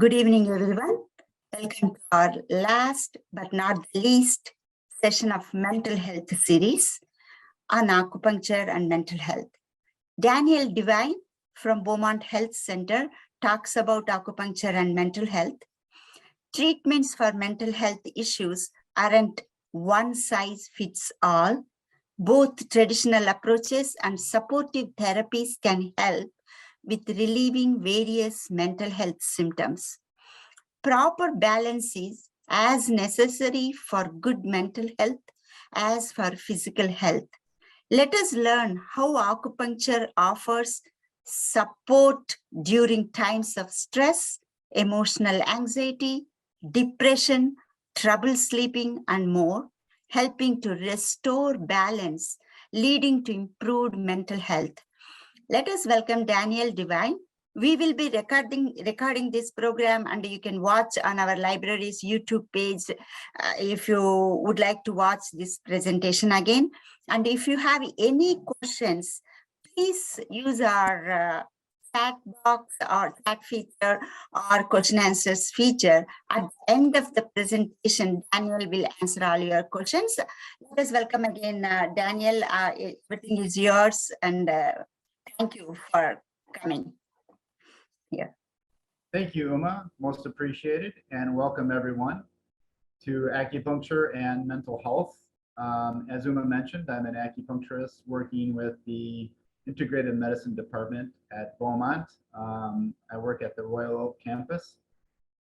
Good evening, everyone. Welcome to our last but not the least session of mental health series on acupuncture and mental health. Daniel Devine from Beaumont Health Center talks about acupuncture and mental health. Treatments for mental health issues aren't one size fits all. Both traditional approaches and supportive therapies can help with relieving various mental health symptoms. Proper balance is as necessary for good mental health as for physical health. Let us learn how acupuncture offers support during times of stress, emotional anxiety, depression, trouble sleeping, and more, helping to restore balance, leading to improved mental health. Let us welcome Daniel Devine. We will be recording this program, and you can watch on our library's YouTube page if you would like to watch this presentation again. And if you have any questions, please use our chat box or chat feature or question answers feature. At the end of the presentation, Daniel will answer all your questions. Let us welcome again, Daniel. Everything is yours, and thank you for coming here. Thank you, Uma. Most appreciated, and welcome everyone to Acupuncture and Mental Health. As Uma mentioned, I'm an acupuncturist working with the Integrated Medicine Department at Beaumont. I work at the Royal Oak campus,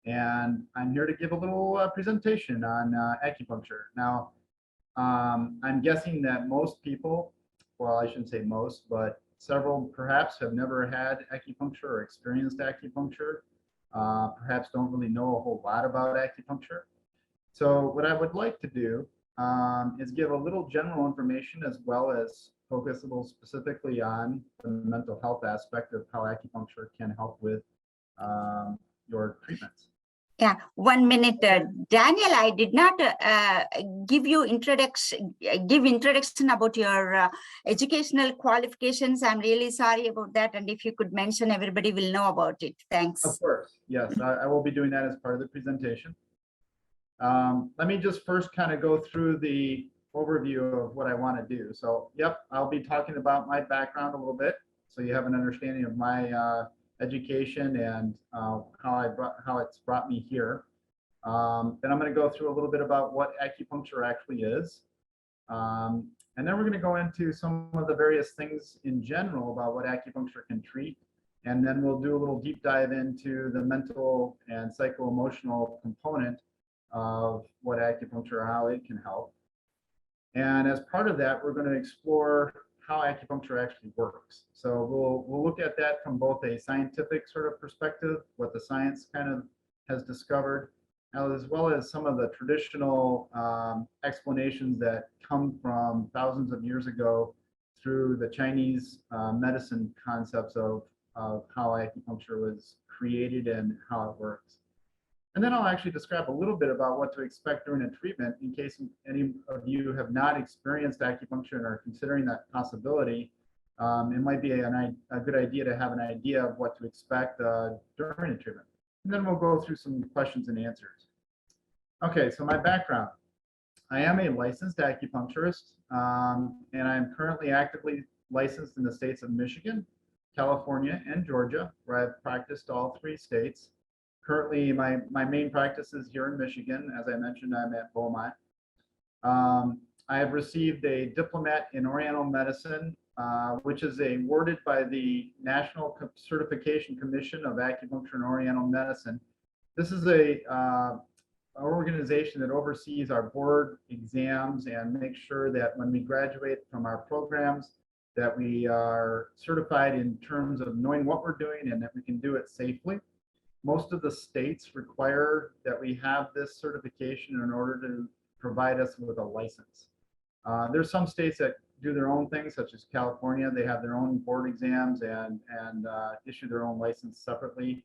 and I'm here to give a little presentation on acupuncture. Now, I'm guessing that most people, well, I shouldn't say most, but several perhaps have never had acupuncture or experienced acupuncture, perhaps don't really know a whole lot about acupuncture. So what I would like to do is give a little general information as well as focus a little specifically on the mental health aspect of how acupuncture can help with your treatments. Yeah, 1 minute, Daniel. I did not give introduction about your educational qualifications. I'm really sorry about that. And if you could mention, everybody will know about it. Thanks. Of course, yes, I will be doing that as part of the presentation. Let me just first kind of go through the overview of what I want to do. So, yep, I'll be talking about my background a little bit, so you have an understanding of my education and how it's brought me here. Then I'm going to go through a little bit about what acupuncture actually is. And then we're going to go into some of the various things in general about what acupuncture can treat. And then we'll do a little deep dive into the mental and psycho-emotional component of what acupuncture, how it can help. And as part of that, we're going to explore how acupuncture actually works. So we'll look at that from both a scientific sort of perspective, what the science kind of has discovered, as well as some of the traditional explanations that come from thousands of years ago through the Chinese medicine concepts of how acupuncture was created and how it works. And then I'll actually describe a little bit about what to expect during a treatment in case any of you have not experienced acupuncture and are considering that possibility. It might be a good idea to have an idea of what to expect during a treatment. And then we'll go through some questions and answers. Okay, so my background. I am a licensed acupuncturist, and I'm currently actively licensed in the states of Michigan, California, and Georgia, where I've practiced all 3 states. Currently, my main practice is here in Michigan. As I mentioned, I'm at Beaumont. I have received a diplomate in Oriental Medicine, which is awarded by the National Certification Commission of Acupuncture and Oriental Medicine. This is an organization that oversees our board exams and makes sure that when we graduate from our programs, that we are certified in terms of knowing what we're doing and that we can do it safely. Most of the states require that we have this certification in order to provide us with a license. There's some states that do their own things, such as California. They have their own board exams and issue their own license separately.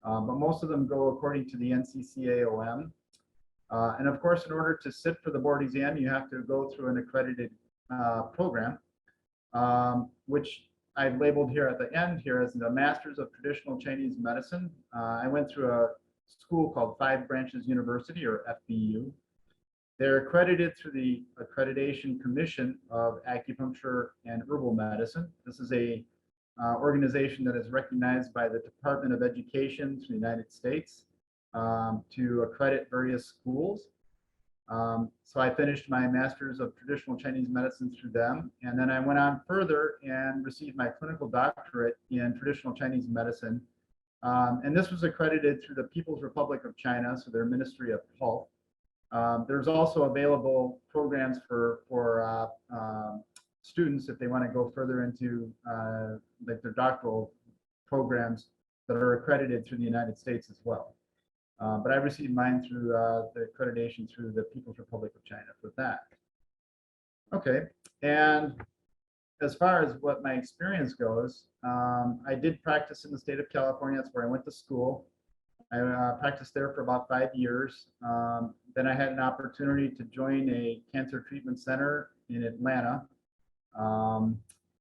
But most of them go according to the NCCAOM. And of course, in order to sit for the board exam, you have to go through an accredited program, which I've labeled here at the end here as the Masters of Traditional Chinese Medicine. I went through a school called Five Branches University, or FBU. They're accredited through the Accreditation Commission of Acupuncture and Herbal Medicine. This is a organization that is recognized by the Department of Education to the United States to accredit various schools. So I finished my Master's of Traditional Chinese Medicine through them, and then I went on further and received my clinical doctorate in Traditional Chinese Medicine. And this was accredited through the People's Republic of China, so their Ministry of Health. There's also available programs for students if they want to go further into like their doctoral programs that are accredited through the United States as well. But I received mine through the accreditation through the People's Republic of China for that. Okay, and as far as what my experience goes, I did practice in the state of California. That's where I went to school. I practiced there for about 5 years. Then I had an opportunity to join a cancer treatment center in Atlanta.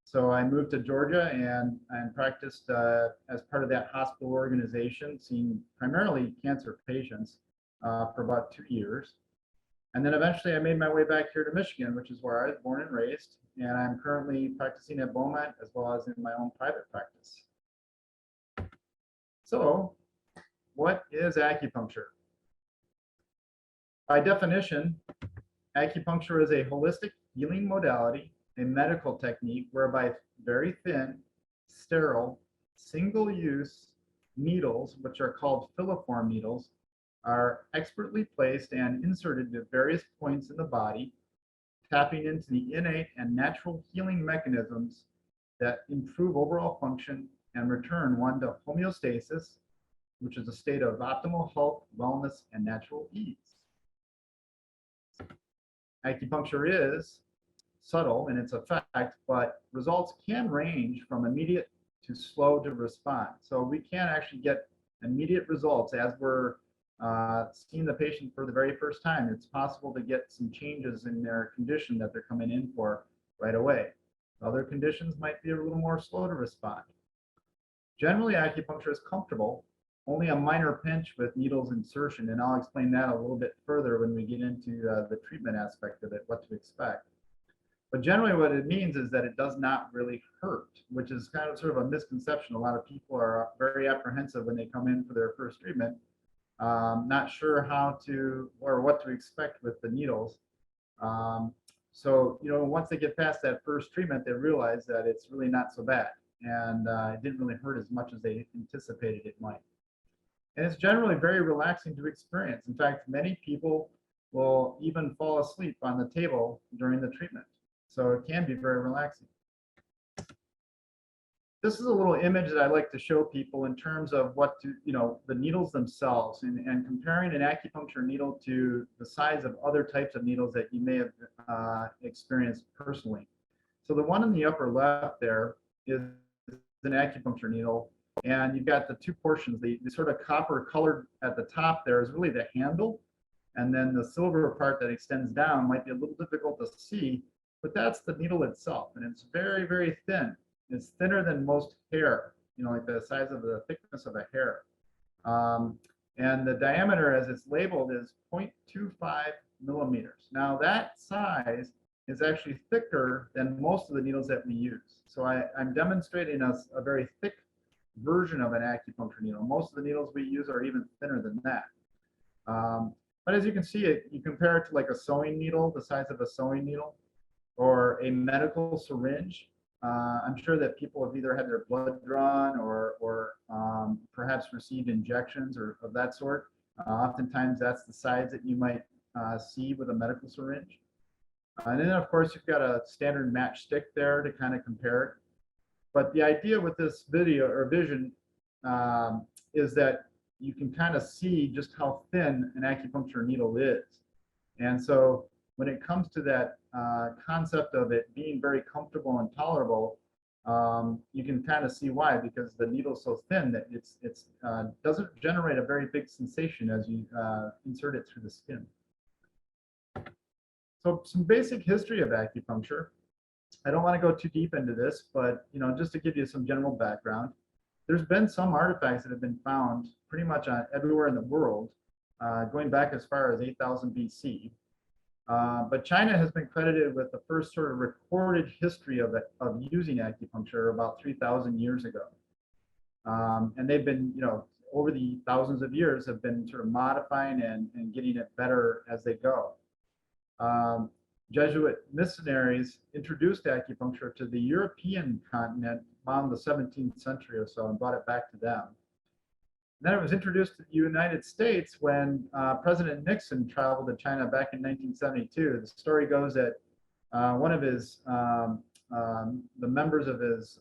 So I moved to Georgia and practiced as part of that hospital organization, seeing primarily cancer patients for about 2 years. And then eventually I made my way back here to Michigan, which is where I was born and raised. And I'm currently practicing at Beaumont as well as in my own private practice. So what is acupuncture? By definition, acupuncture is a holistic healing modality, a medical technique whereby very thin, sterile, single-use needles, which are called filiform needles, are expertly placed and inserted at various points in the body, tapping into the innate and natural healing mechanisms that improve overall function and return one to homeostasis, which is a state of optimal health, wellness, and natural ease. Acupuncture is subtle in its effect, but results can range from immediate to slow to respond. So we can actually get immediate results as we're seeing the patient for the very first time. It's possible to get some changes in their condition that they're coming in for right away. Other conditions might be a little more slow to respond. Generally, acupuncture is comfortable, only a minor pinch with needles insertion, and I'll explain that a little bit further when we get into the treatment aspect of it, what to expect. But generally what it means is that it does not really hurt, which is kind of sort of a misconception. A lot of people are very apprehensive when they come in for their first treatment, not sure how to or what to expect with the needles. So, you know, once they get past that first treatment, they realize that it's really not so bad, and it didn't really hurt as much as they anticipated it might. And it's generally very relaxing to experience. In fact, many people will even fall asleep on the table during the treatment. So it can be very relaxing. This is a little image that I like to show people in terms of what to, you know, the needles themselves, and comparing an acupuncture needle to the size of other types of needles that you may have experienced personally. So the one in the upper left there is an acupuncture needle, and you've got the two portions. The sort of copper colored at the top there is really the handle, and then the silver part that extends down might be a little difficult to see, but that's the needle itself, and it's very, very thin. It's thinner than most hair, you know, like the size of the thickness of a hair. And the diameter, as it's labeled, is 0.25 millimeters. Now that size is actually thicker than most of the needles that we use. So I'm demonstrating a very thick version of an acupuncture needle. Most of the needles we use are even thinner than that. But as you can see, you compare it to like a sewing needle, the size of a sewing needle, or a medical syringe. I'm sure that people have either had their blood drawn or perhaps received injections or of that sort. Oftentimes that's the size that you might see with a medical syringe. And then of course you've got a standard matchstick there to kind of compare it. But the idea with this video or vision is that you can kind of see just how thin an acupuncture needle is. And so when it comes to that concept of it being very comfortable and tolerable, you can kind of see why, because the needle is so thin that it doesn't generate a very big sensation as you insert it through the skin. So some basic history of acupuncture. I don't want to go too deep into this, but you know, just to give you some general background. there's been some artifacts that have been found pretty much everywhere in the world, going back as far as 8,000 BC. But China has been credited with the first sort of recorded history of using acupuncture about 3,000 years ago. And they've been, over the thousands of years have been sort of modifying and getting it better as they go. Jesuit missionaries introduced acupuncture to the European continent around the 17th century or so and brought it back to them. And then it was introduced to the United States when President Nixon traveled to China back in 1972. The story goes that one of his, the members of his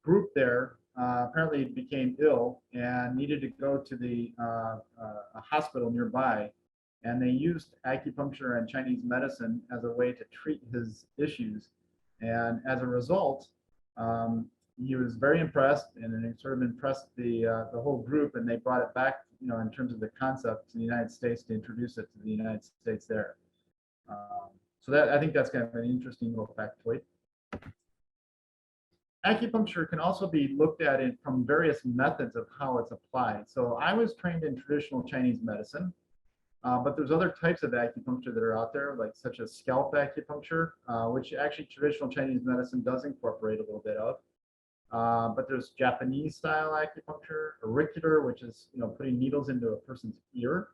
group there apparently became ill and needed to go to a hospital nearby. And they used acupuncture and Chinese medicine as a way to treat his issues. And as a result, he was very impressed, and it sort of impressed the whole group, and they brought it back, in terms of the concept to the United States to introduce it to the United States there. So that, I think that's kind of an interesting little factoid. Acupuncture can also be looked at from various methods of how it's applied. So I was trained in traditional Chinese medicine. But there's other types of acupuncture that are out there, like such as scalp acupuncture, which actually traditional Chinese medicine does incorporate a little bit of. But there's Japanese style acupuncture, auricular, which is putting needles into a person's ear.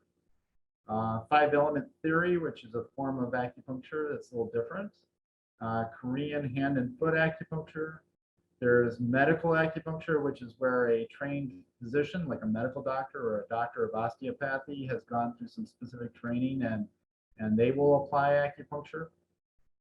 5-element theory, which is a form of acupuncture that's a little different. Korean hand and foot acupuncture. There's medical acupuncture, which is where a trained physician, like a medical doctor or a doctor of osteopathy, has gone through some specific training and they will apply acupuncture.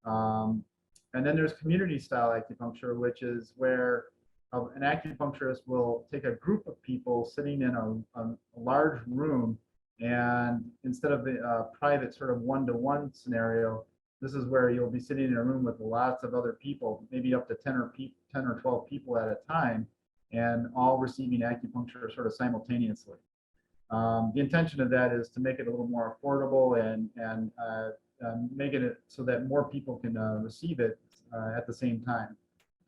And then there's community style acupuncture, which is where an acupuncturist will take a group of people sitting in a large room, and instead of the private sort of one-to-one scenario, this is where you'll be sitting in a room with lots of other people, maybe up to 10 or 12 people at a time, and all receiving acupuncture sort of simultaneously. The intention of that is to make it a little more affordable and make it so that more people can receive it at the same time,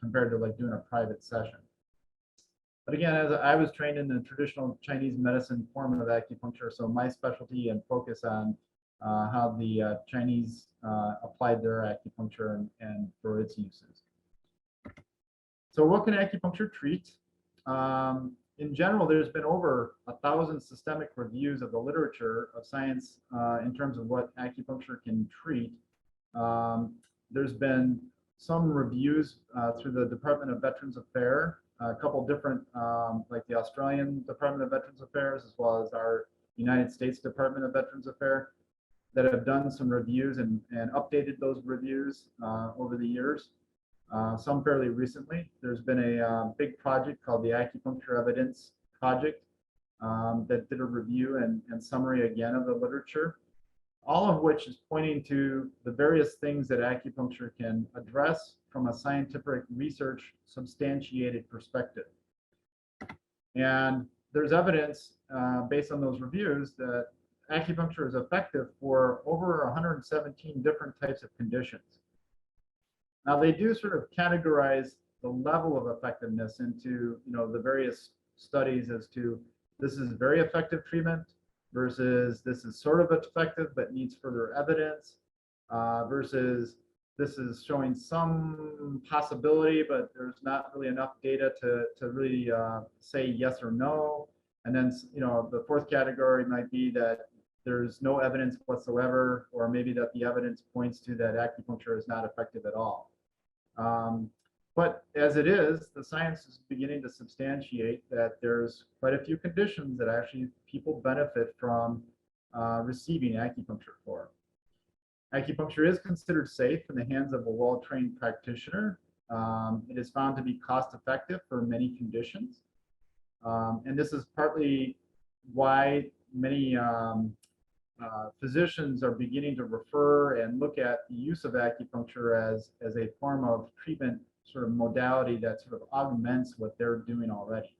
compared to like doing a private session. But again, as I was trained in the traditional Chinese medicine form of acupuncture, so my specialty and focus on how the Chinese applied their acupuncture and for its uses. So what can acupuncture treat? In general, there's been over 1,000 systemic reviews of the literature of science in terms of what acupuncture can treat. There's been some reviews through the Department of Veterans Affairs, a couple different, like the Australian Department of Veterans Affairs, as well as our United States Department of Veterans Affairs, that have done some reviews and updated those reviews over the years. Some fairly recently. There's been a big project called the Acupuncture Evidence Project that did a review and summary again of the literature, all of which is pointing to the various things that acupuncture can address from a scientific research substantiated perspective. And there's evidence based on those reviews that acupuncture is effective for over 117 different types of conditions. Now, they do sort of categorize the level of effectiveness into the various studies as to this is very effective treatment versus this is sort of effective but needs further evidence versus this is showing some possibility but there's not really enough data to really say yes or no. And then the fourth category might be that there's no evidence whatsoever, or maybe that the evidence points to that acupuncture is not effective at all. But as it is, the science is beginning to substantiate that there's quite a few conditions that actually people benefit from receiving acupuncture for. Acupuncture is considered safe in the hands of a well-trained practitioner. It is found to be cost-effective for many conditions. And this is partly why many physicians are beginning to refer and look at the use of acupuncture as a form of treatment sort of modality that sort of augments what they're doing already.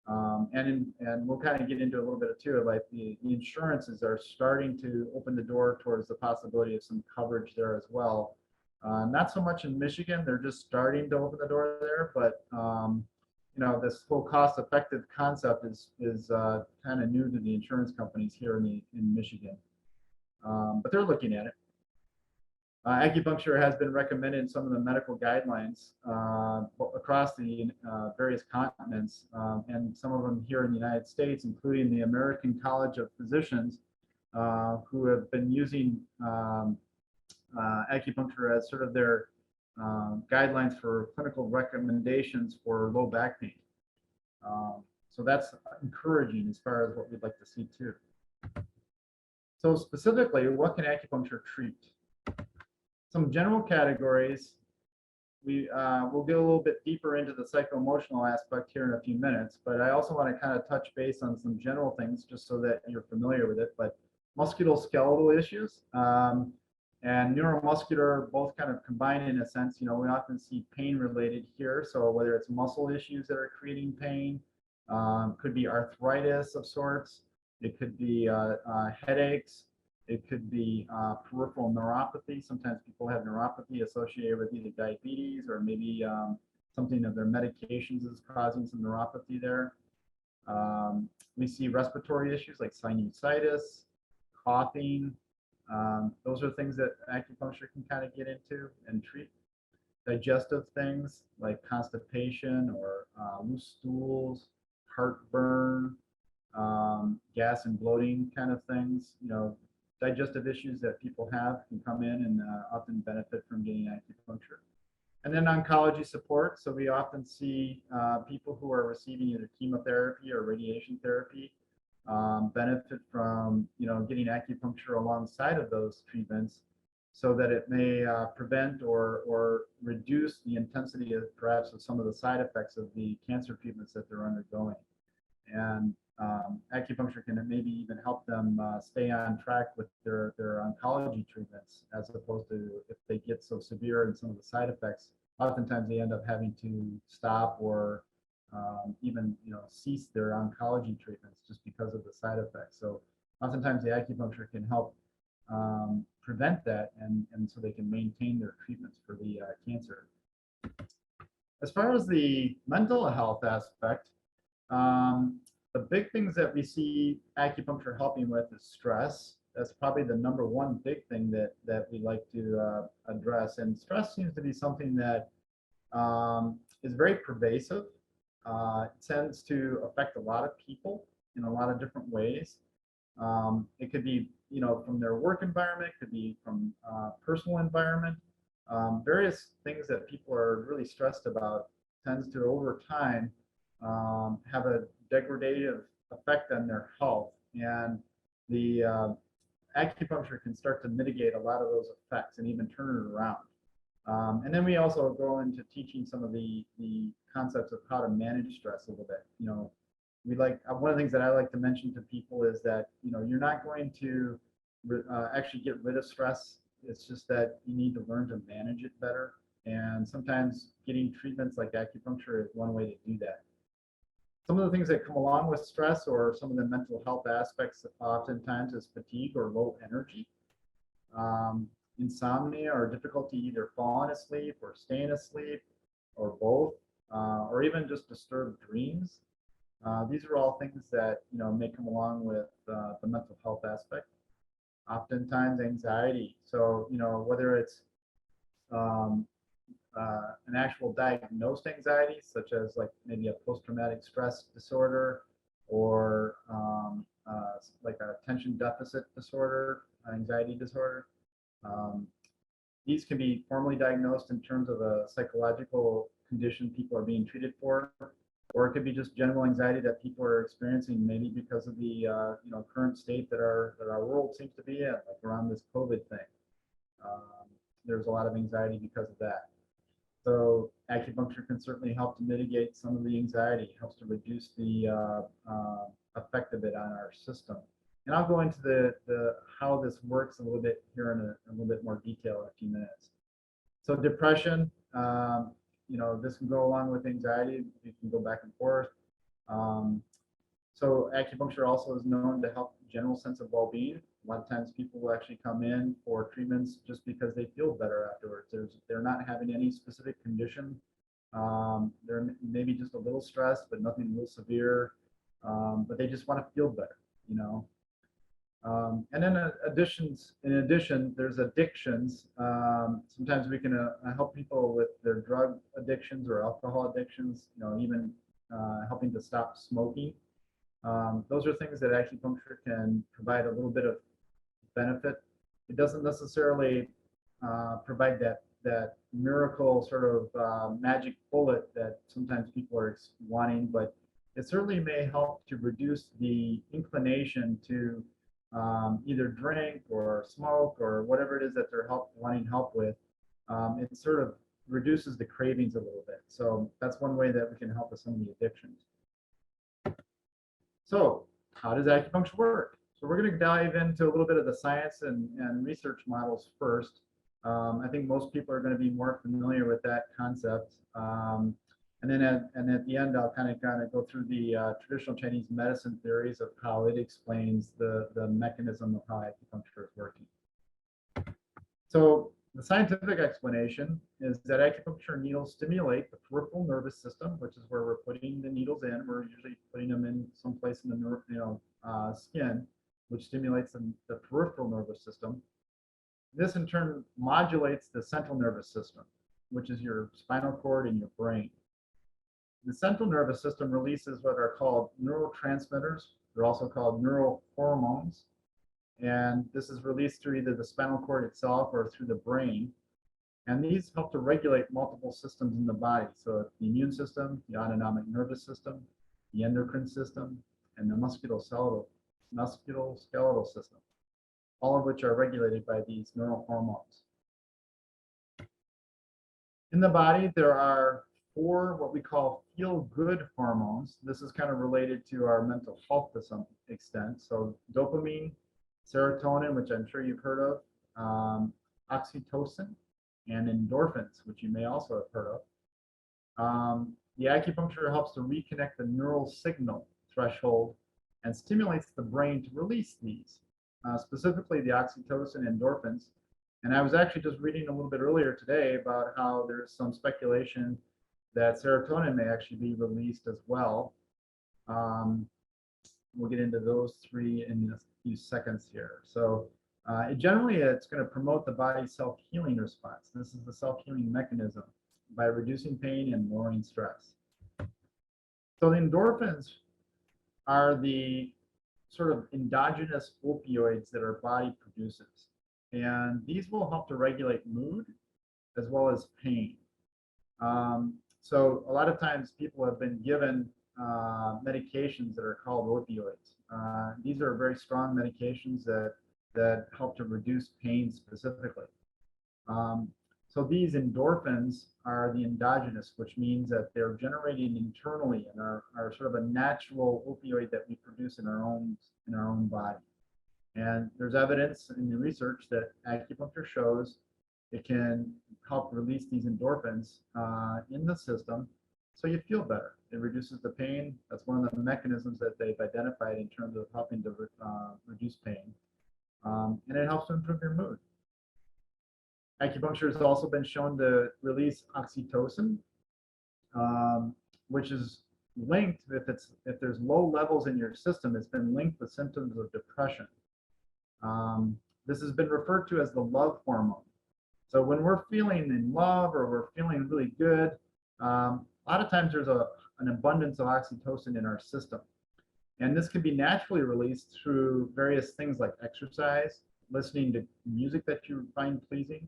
And we'll kind of get into a little bit of too, like the insurances are starting to open the door towards the possibility of some coverage there as well. Not so much in Michigan, they're just starting to open the door there, but this whole cost-effective concept is kind of new to the insurance companies here in Michigan, but they're looking at it. Acupuncture has been recommended in some of the medical guidelines across the various continents, and some of them here in the United States, including the American College of Physicians, who have been using acupuncture as sort of their guidelines for clinical recommendations for low back pain. So that's encouraging as far as what we'd like to see too. So specifically, what can acupuncture treat? Some general categories. We'll get a little bit deeper into the psycho-emotional aspect here in a few minutes, but I also want to kind of touch base on some general things just so that you're familiar with it. But musculoskeletal issues and neuromuscular both kind of combine in a sense. We often see pain related here. So whether it's muscle issues that are creating pain, could be arthritis of sorts, it could be headaches, it could be peripheral neuropathy. Sometimes people have neuropathy associated with either diabetes or maybe something of their medications is causing some neuropathy there. We see respiratory issues like sinusitis, coughing. Those are things that acupuncture can kind of get into and treat. Digestive things like constipation or loose stools, heartburn, gas and bloating kind of things. Digestive issues that people have can come in and often benefit from getting acupuncture. And then oncology support. So we often see people who are receiving either chemotherapy or radiation therapy benefit from getting acupuncture alongside of those treatments, so that it may prevent or reduce the intensity of perhaps of some of the side effects of the cancer treatments that they're undergoing. And acupuncture can maybe even help them stay on track with their oncology treatments, as opposed to if they get so severe and some of the side effects, oftentimes they end up having to stop or even cease their oncology treatments just because of the side effects. So oftentimes the acupuncture can help prevent that, and so they can maintain their treatments for the cancer. As far as the mental health aspect, the big things that we see acupuncture helping with is stress. That's probably the number one big thing that we like to address. And stress seems to be something that is very pervasive. It tends to affect a lot of people in a lot of different ways. It could be, from their work environment, could be from personal environment. Various things that people are really stressed about tends to, over time, have a degradative effect on their health, and the acupuncture can start to mitigate a lot of those effects and even turn it around. And then we also go into teaching some of the concepts of how to manage stress a little bit. One of the things that I like to mention to people is that you're not going to actually get rid of stress. It's just that you need to learn to manage it better. And sometimes getting treatments like acupuncture is one way to do that. Some of the things that come along with stress or some of the mental health aspects oftentimes is fatigue or low energy, insomnia or difficulty either falling asleep or staying asleep or both, or even just disturbed dreams. These are all things that may come along with the mental health aspect. Oftentimes anxiety. So whether it's an actual diagnosed anxiety, such as like maybe a post-traumatic stress disorder, or like a attention deficit disorder, anxiety disorder. These can be formally diagnosed in terms of a psychological condition people are being treated for, or it could be just general anxiety that people are experiencing, maybe because of the current state that our world seems to be in, like around this COVID thing. There's a lot of anxiety because of that. So acupuncture can certainly help to mitigate some of the anxiety, helps to reduce the effect of it on our system. And I'll go into the how this works a little bit here in a little bit more detail in a few minutes. So depression, this can go along with anxiety. It can go back and forth. So acupuncture also is known to help general sense of well-being. A lot of times people will actually come in for treatments just because they feel better afterwards. They're not having any specific condition They're maybe just a little stressed, but nothing real severe. But they just want to feel better, you know. And then in addition, there's addictions. Sometimes we can help people with their drug addictions or alcohol addictions, you know, even helping to stop smoking. Those are things that acupuncture can provide a little bit of benefit. It doesn't necessarily provide that miracle sort of magic bullet that sometimes people are wanting, but it certainly may help to reduce the inclination to either drink or smoke or whatever it is that they're wanting help with. It sort of reduces the cravings a little bit. So that's one way that we can help with some of the addictions. So how does acupuncture work? So we're going to dive into a little bit of the science and research models first. I think most people are going to be more familiar with that concept. And then at the end, I'll kind of go through the traditional Chinese medicine theories of how it explains the mechanism of how acupuncture is working. So the scientific explanation is that acupuncture needles stimulate the peripheral nervous system, which is where we're putting the needles in. We're usually putting them in someplace in the skin, which stimulates the peripheral nervous system. This in turn modulates the central nervous system, which is your spinal cord and your brain. The central nervous system releases what are called neurotransmitters. They're also called neurohormones. And this is released through either the spinal cord itself or through the brain. And these help to regulate multiple systems in the body. So the immune system, the autonomic nervous system, the endocrine system, and the musculoskeletal system, all of which are regulated by these neurohormones. In the body, there are 4 what we call feel-good hormones. This is kind of related to our mental health to some extent. So dopamine, serotonin, which I'm sure you've heard of, oxytocin, and endorphins, which you may also have heard of. The acupuncture helps to reconnect the neural signal threshold and stimulates the brain to release these, specifically the oxytocin and endorphins. And I was actually just reading a little bit earlier today about how there's some speculation that serotonin may actually be released as well. We'll get into those 3 in a few seconds here. So generally, it's going to promote the body's self-healing response. This is the self-healing mechanism by reducing pain and lowering stress. So the endorphins are the sort of endogenous opioids that our body produces. And these will help to regulate mood as well as pain. So a lot of times people have been given medications that are called opioids. These are very strong medications that help to reduce pain specifically. So these endorphins are the endogenous, which means that they're generated internally and are sort of a natural opioid that we produce in our own body. And there's evidence in the research that acupuncture shows it can help release these endorphins in the system so you feel better. It reduces the pain. That's one of the mechanisms that they've identified in terms of helping to reduce pain. And it helps to improve your mood. Acupuncture has also been shown to release oxytocin, which is linked, if there's low levels in your system, it's been linked with symptoms of depression. This has been referred to as the love hormone. So when we're feeling in love or we're feeling really good, a lot of times there's an abundance of oxytocin in our system. And this can be naturally released through various things like exercise, listening to music that you find pleasing,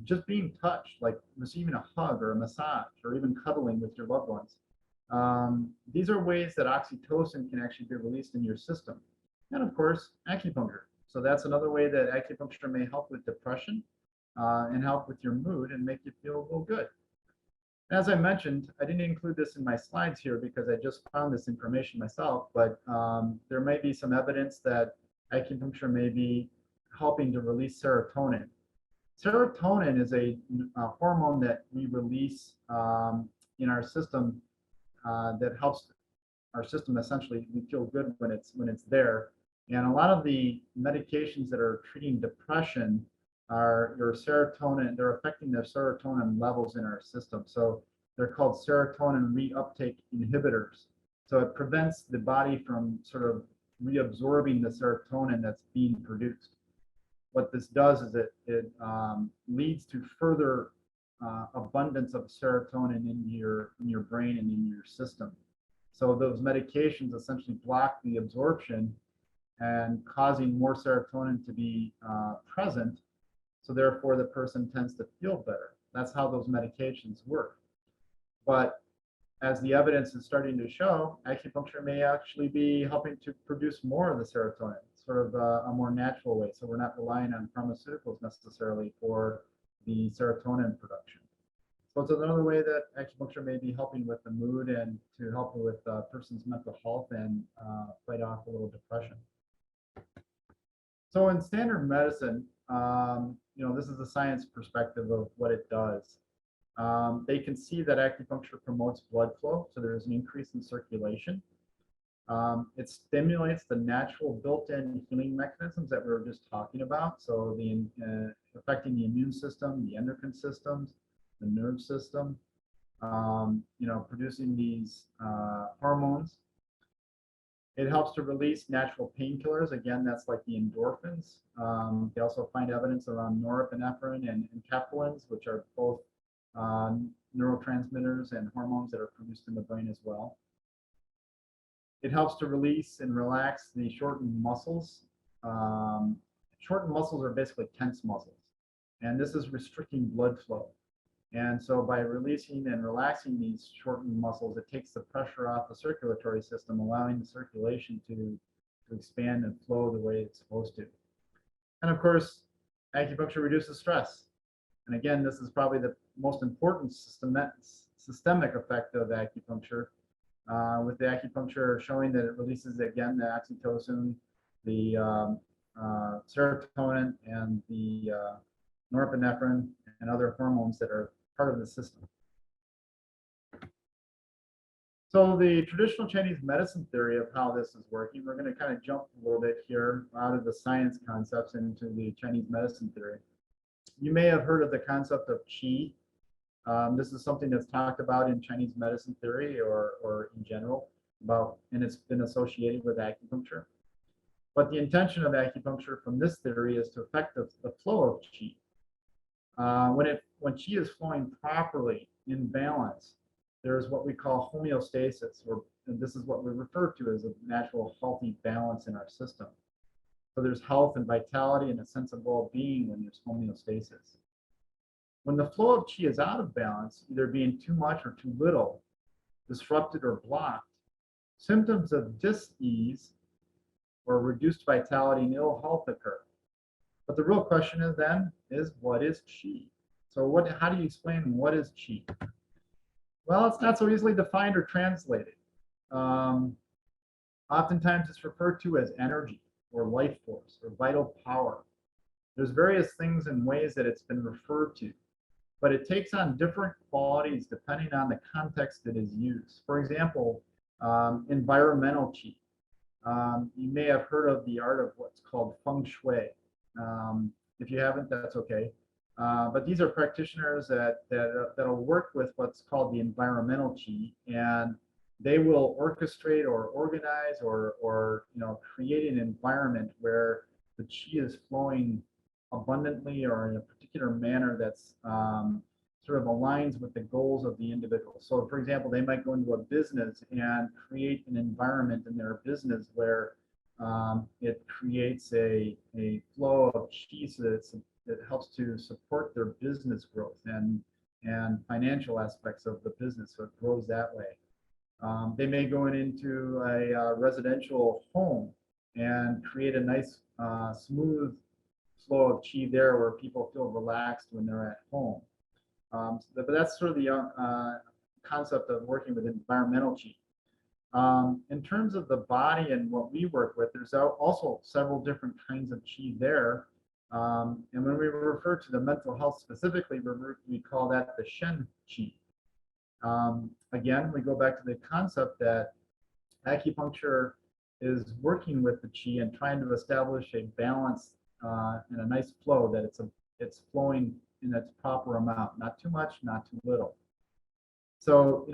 just being touched, like receiving a hug or a massage, or even cuddling with your loved ones. These are ways that oxytocin can actually be released in your system. And of course, acupuncture. So that's another way that acupuncture may help with depression and help with your mood and make you feel a little good. As I mentioned, I didn't include this in my slides here because I just found this information myself, but there may be some evidence that acupuncture may be helping to release serotonin. Serotonin is a hormone that we release in our system that helps our system essentially. We feel good when it's there. And a lot of the medications that are treating depression are your serotonin, they're affecting the serotonin levels in our system. So they're called serotonin reuptake inhibitors. So it prevents the body from sort of reabsorbing the serotonin that's being produced. What this does is it leads to further abundance of serotonin in your brain and in your system. So those medications essentially block the absorption and causing more serotonin to be present. So therefore, the person tends to feel better. That's how those medications work. But as the evidence is starting to show, acupuncture may actually be helping to produce more of the serotonin, sort of a more natural way. So we're not relying on pharmaceuticals necessarily for the serotonin production. So it's another way that acupuncture may be helping with the mood and to help with a person's mental health and fight off a little depression. So in standard medicine, this is the science perspective of what it does. They can see that acupuncture promotes blood flow, so there's an increase in circulation. It stimulates the natural built-in healing mechanisms that we were just talking about. So the affecting the immune system, the endocrine systems, the nerve system, producing these hormones. It helps to release natural painkillers. Again, that's like the endorphins. They also find evidence around norepinephrine and enkephalins, which are both neurotransmitters and hormones that are produced in the brain as well. It helps to release and relax the shortened muscles. Shortened muscles are basically tense muscles, and this is restricting blood flow. And so by releasing and relaxing these shortened muscles, it takes the pressure off the circulatory system, allowing the circulation to expand and flow the way it's supposed to. And of course, acupuncture reduces stress. And again, this is probably the most important systemic effect of acupuncture, with the acupuncture showing that it releases, again, the oxytocin, the serotonin, and the norepinephrine and other hormones that are part of the system. So the traditional Chinese medicine theory of how this is working, we're going to kind of jump a little bit here out of the science concepts into the Chinese medicine theory. You may have heard of the concept of qi. This is something that's talked about in Chinese medicine theory or in general and it's been associated with acupuncture. But the intention of acupuncture from this theory is to affect the flow of qi. When qi is flowing properly in balance, there's what we call homeostasis, and this is what we refer to as a natural healthy balance in our system. So there's health and vitality and a sense of well-being when there's homeostasis. When the flow of qi is out of balance, either being too much or too little, disrupted or blocked, symptoms of dis-ease or reduced vitality and ill health occur. But the real question is what is qi? So how do you explain what is qi? Well, it's not so easily defined or translated. Oftentimes it's referred to as energy or life force or vital power. There's various things and ways that it's been referred to, but it takes on different qualities depending on the context that is used. For example, environmental qi. You may have heard of the art of what's called feng shui. If you haven't, that's okay. But these are practitioners that'll work with what's called the environmental qi, and they will orchestrate or organize or create an environment where the qi is flowing abundantly or in a particular manner that's sort of aligns with the goals of the individual. So for example, they might go into a business and create an environment in their business where it creates a flow of qi so that it helps to support their business growth and financial aspects of the business, so it grows that way. They may go into a residential home and create a nice smooth flow of qi there where people feel relaxed when they're at home. But that's sort of the concept of working with environmental qi. In terms of the body and what we work with, there's also several different kinds of qi there. And when we refer to the mental health specifically, we call that the Shen qi. Again, we go back to the concept that acupuncture is working with the qi and trying to establish a balance and a nice flow, that it's it's flowing in its proper amount, not too much, not too little. So,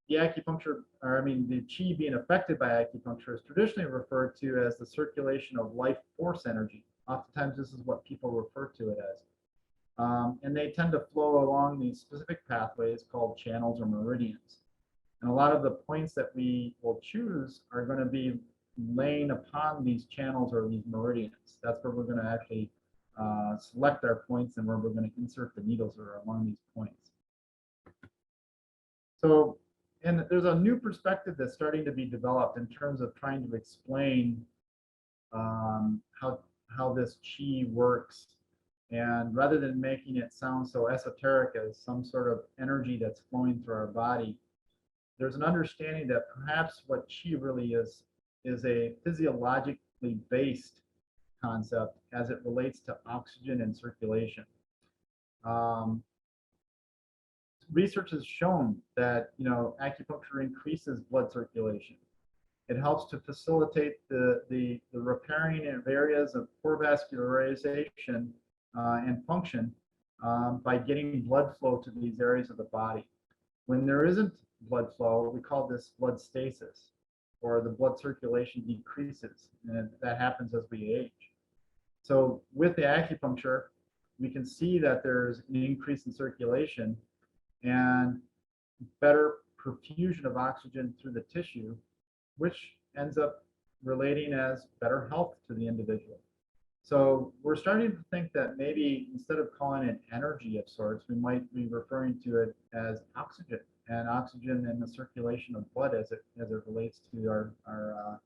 the acupuncture, or I mean, the qi being affected by acupuncture is traditionally referred to as the circulation of life force energy. Oftentimes, this is what people refer to it as. And they tend to flow along these specific pathways called channels or meridians. And a lot of the points that we will choose are going to be laying upon these channels or these meridians. That's where we're going to actually select our points and where we're going to insert the needles that are along these points. So, and there's a new perspective that's starting to be developed in terms of trying to explain how this qi works. And rather than making it sound so esoteric as some sort of energy that's flowing through our body, there's an understanding that perhaps what qi really is a physiologically based concept as it relates to oxygen and circulation. Research has shown that acupuncture increases blood circulation. It helps to facilitate the repairing of areas of poor vascularization and function by getting blood flow to these areas of the body. When there isn't blood flow, we call this blood stasis, or the blood circulation decreases, and that happens as we age. So with the acupuncture, we can see that there's an increase in circulation and better perfusion of oxygen through the tissue, which ends up relating as better health to the individual. So we're starting to think that maybe instead of calling it energy of sorts, we might be referring to it as oxygen, and oxygen in the circulation of blood as it relates to our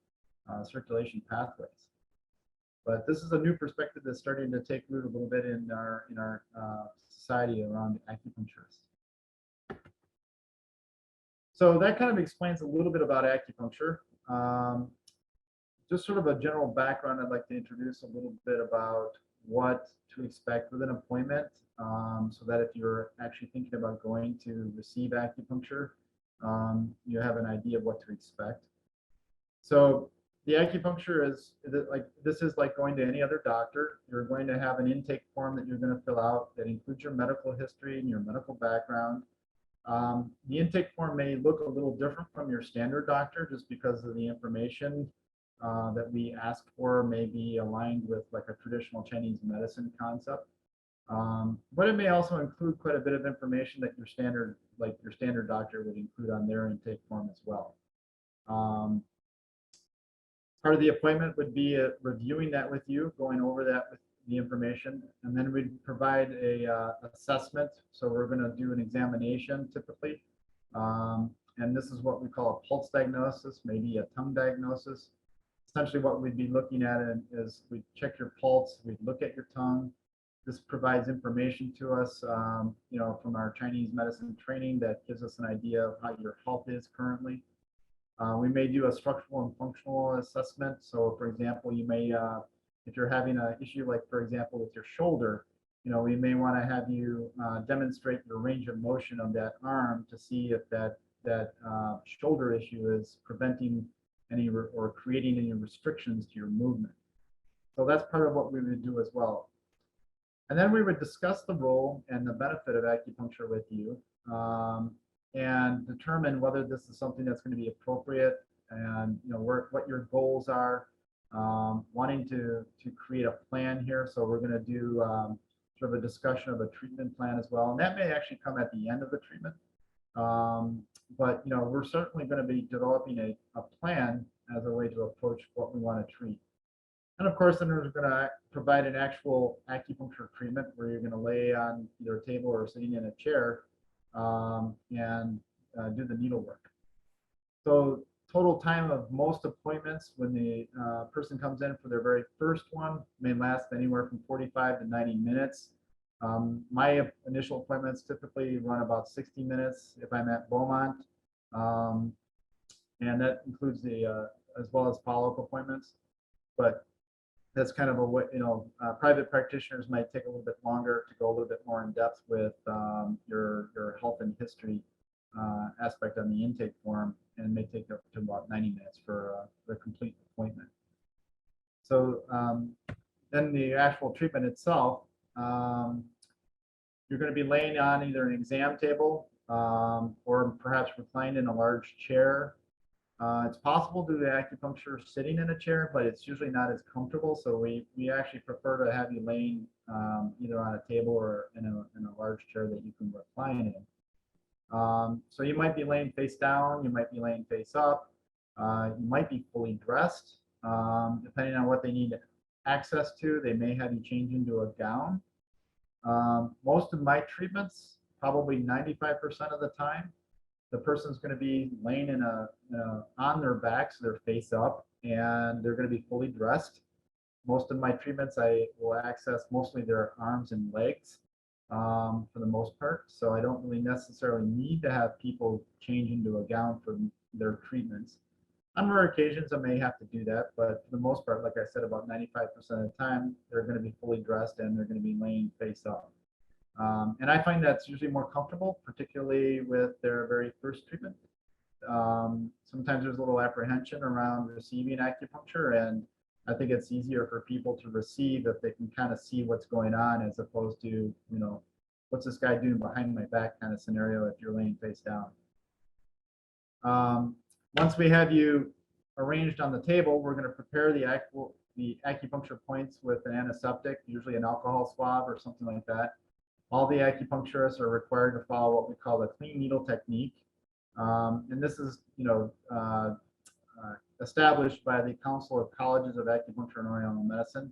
circulation pathways. But this is a new perspective that's starting to take root a little bit in our society around acupuncturists. So that kind of explains a little bit about acupuncture. Just sort of a general background, I'd like to introduce a little bit about what to expect with an appointment, so that if you're actually thinking about going to receive acupuncture, you have an idea of what to expect. So the acupuncture is like going to any other doctor. You're going to have an intake form that you're going to fill out that includes your medical history and your medical background. The intake form may look a little different from your standard doctor just because of the information that we ask for may be aligned with like a traditional Chinese medicine concept. But it may also include quite a bit of information that your standard doctor would include on their intake form as well. Part of the appointment would be reviewing that with you, going over that with the information, and then we'd provide a assessment. So we're going to do an examination typically, and this is what we call a pulse diagnosis, maybe a tongue diagnosis. Essentially what we'd be looking at is we'd check your pulse, we'd look at your tongue. This provides information to us, from our Chinese medicine training that gives us an idea of how your health is currently. We may do a structural and functional assessment. So for example, you may, if you're having an issue like, for example, with your shoulder, we may want to have you demonstrate your range of motion of that arm to see if that shoulder issue is preventing any or creating any restrictions to your movement. So that's part of what we would do as well. And then we would discuss the role and the benefit of acupuncture with you, and determine whether this is something that's going to be appropriate, and what your goals are, wanting to create a plan here. So we're going to do sort of a discussion of a treatment plan as well, and that may actually come at the end of the treatment. But we're certainly going to be developing a plan as a way to approach what we want to treat. And of course, then we're going to provide an actual acupuncture treatment where you're going to lay on either a table or sitting in a chair and do the needlework. So total time of most appointments when the person comes in for their very first one may last anywhere from 45 to 90 minutes. My initial appointments typically run about 60 minutes if I'm at Beaumont, and that includes the as well as follow-up appointments. But that's kind of a way, private practitioners might take a little bit longer to go a little bit more in depth with your health and history aspect on the intake form, and may take up to about 90 minutes for the complete appointment. So then the actual treatment itself, You're going to be laying on either an exam table or perhaps reclined in a large chair. It's possible to do the acupuncture sitting in a chair, but it's usually not as comfortable. So we actually prefer to have you laying either on a table or in a large chair that you can recline in. So you might be laying face down, you might be laying face up, you might be fully dressed. Depending on what they need access to, they may have you change into a gown. Most of my treatments, probably 95% of the time, the person's going to be laying on their back, so they're face up, and they're going to be fully dressed. Most of my treatments, I will access mostly their arms and legs for the most part. So I don't really necessarily need to have people change into a gown for their treatments. On rare occasions, I may have to do that, but for the most part, like I said, about 95% of the time, they're going to be fully dressed and they're going to be laying face up. And I find that's usually more comfortable, particularly with their very first treatment. Sometimes there's a little apprehension around receiving acupuncture, and I think it's easier for people to receive if they can kind of see what's going on, as opposed to, you know, what's this guy doing behind my back kind of scenario if you're laying face down. Once we have you arranged on the table, we're going to prepare the acupuncture points with an antiseptic, usually an alcohol swab or something like that. All the acupuncturists are required to follow what we call the clean needle technique. And this is, established by the Council of Colleges of Acupuncture and Oriental Medicine.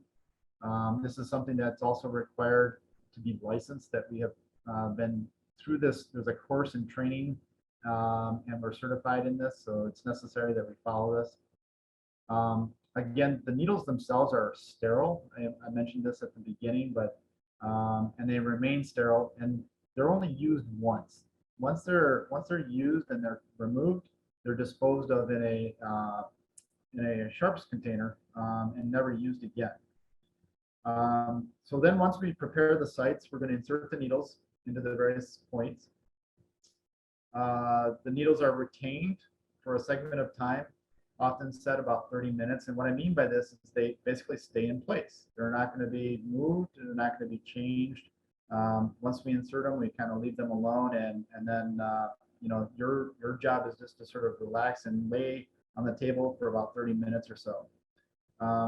This is something that's also required to be licensed, that we have been through this. There's a course in training, and we're certified in this, so it's necessary that we follow this. Again, the needles themselves are sterile. I mentioned this at the beginning, but and they remain sterile, and they're only used once. Once they're used and they're removed, they're disposed of in a sharps container and never used again. So then once we prepare the sites, we're going to insert the needles into the various points. The needles are retained for a segment of time, often set about 30 minutes. And what I mean by this is they basically stay in place. They're not going to be moved, they're not going to be changed. Once we insert them, we kind of leave them alone, and then your job is just to sort of relax and lay on the table for about 30 minutes or so.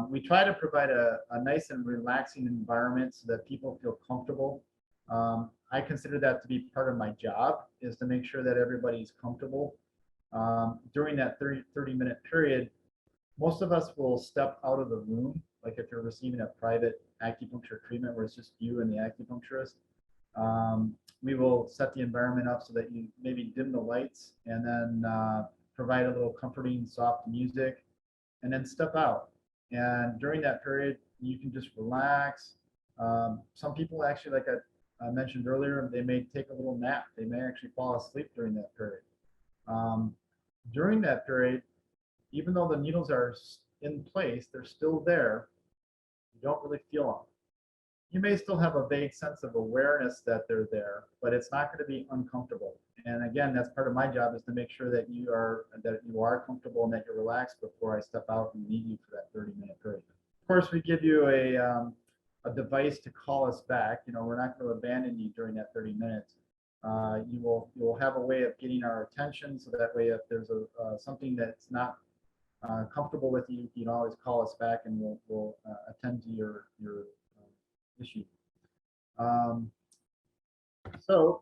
We try to provide a nice and relaxing environment so that people feel comfortable. I consider that to be part of my job, is to make sure that everybody's comfortable. During that 30-minute period, most of us will step out of the room, like if you're receiving a private acupuncture treatment where it's just you and the acupuncturist. We will set the environment up so that you maybe dim the lights, and then provide a little comforting, soft music, and then step out. And during that period, you can just relax. Some people actually, like I mentioned earlier, they may take a little nap. They may actually fall asleep during that period. During that period, even though the needles are in place, they're still there. You don't really feel them. You may still have a vague sense of awareness that they're there, but it's not going to be uncomfortable. And again, that's part of my job, is to make sure that you are comfortable and that you're relaxed before I step out and leave you for that 30-minute period. Of course, we give you a device to call us back. We're not going to abandon you during that 30 minutes. You will have a way of getting our attention, so that way if there's something that's not comfortable with you, you can always call us back, and we'll attend to your issue. So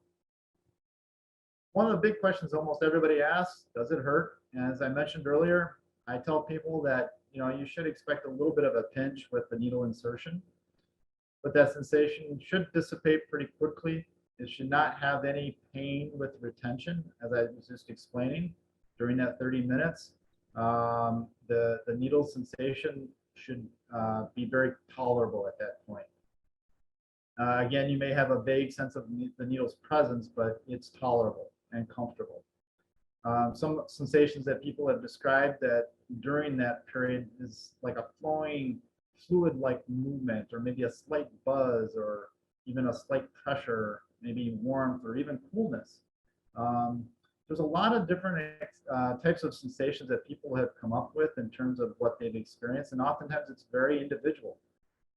one of the big questions almost everybody asks, does it hurt? And as I mentioned earlier, I tell people that you should expect a little bit of a pinch with the needle insertion, but that sensation should dissipate pretty quickly. It should not have any pain with retention, as I was just explaining. During that 30 minutes, the needle sensation should be very tolerable at that point. Again, you may have a vague sense of the needle's presence, but it's tolerable and comfortable. Some sensations that people have described that during that period is like a flowing fluid-like movement, or maybe a slight buzz, or even a slight pressure, maybe warmth or even coolness. There's a lot of different types of sensations that people have come up with in terms of what they've experienced, and oftentimes it's very individual.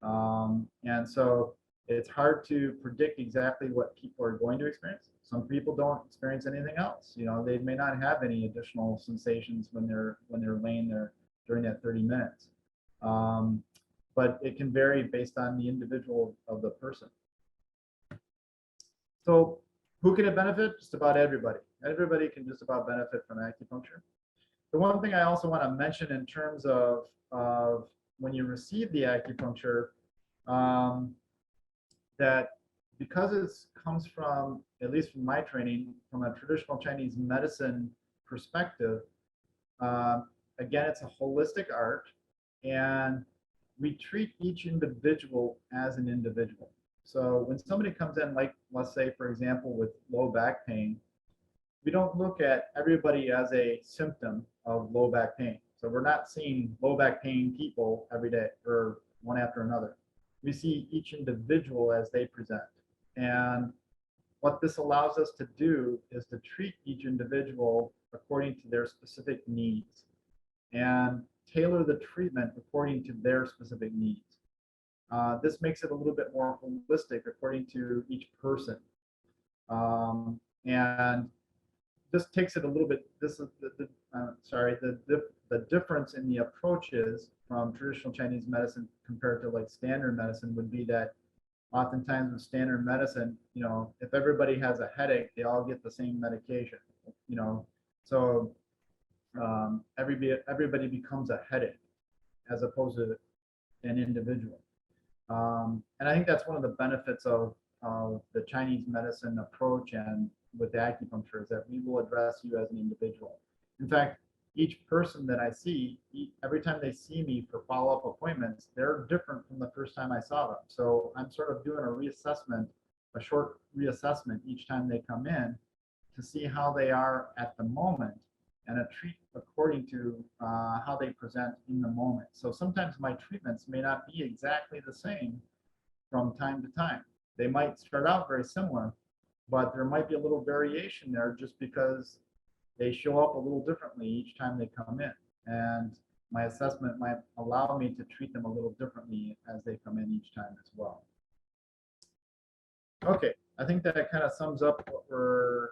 And so It's hard to predict exactly what people are going to experience. Some people don't experience anything else. You know, they may not have any additional sensations when they're laying there during that 30 minutes. But it can vary based on the individual of the person. So who can it benefit? Just about everybody. Everybody can just about benefit from acupuncture. The one thing I also want to mention in terms of when you receive the acupuncture, that because it comes from, at least from my training, from a traditional Chinese medicine perspective, again, it's a holistic art, and we treat each individual as an individual. So when somebody comes in, like, let's say, for example, with low back pain, we don't look at everybody as a symptom of low back pain. So we're not seeing low back pain people every day or one after another. We see each individual as they present. And what this allows us to do is to treat each individual according to their specific needs and tailor the treatment according to their specific needs. This makes it a little bit more holistic according to each person. And this takes it a little bit, this is the difference in the approaches from traditional Chinese medicine compared to like standard medicine would be that oftentimes with standard medicine, you know, if everybody has a headache, they all get the same medication, you know, so everybody becomes a headache as opposed to an individual. And I think that's one of the benefits of the Chinese medicine approach and with the acupuncture is that we will address you as an individual. In fact, each person that I see, every time they see me for follow-up appointments, they're different from the first time I saw them. So I'm sort of doing a reassessment, a short reassessment each time they come in to see how they are at the moment and a treat according to how they present in the moment. So sometimes my treatments may not be exactly the same from time to time. They might start out very similar, but there might be a little variation there just because they show up a little differently each time they come in. And my assessment might allow me to treat them a little differently as they come in each time as well. Okay, I think that kind of sums up what we're